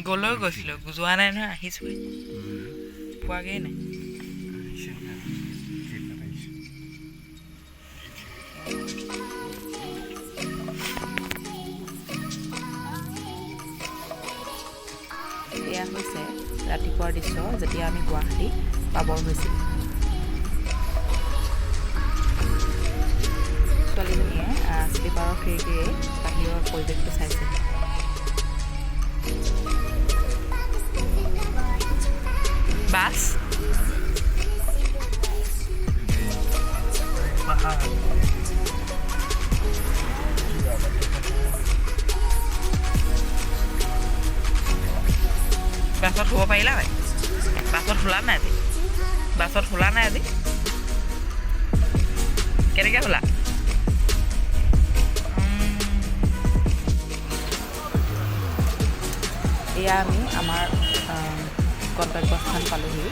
গ'লৈ গৈছিলোঁ যোৱা নাই নহয় আহিছোঁহে পোৱাগৈ নাই এয়া হৈছে ৰাতিপুৱাৰ দৃশ্য যেতিয়া আমি গুৱাহাটী পাবৰ হৈছিল ছোৱালীজনীয়ে শ্লিপাৰৰ খিৰিকীৰে বাহিৰৰ পৰিৱেশটো চাইছে বাছ বাছত শুব পাৰিলা ভাই বাছত শুলা নাই আজি বাছত শুলা নাই আজি কেনেকৈ শুলা এয়া আমি আমাৰ গন্তব্যস্থান পালোহি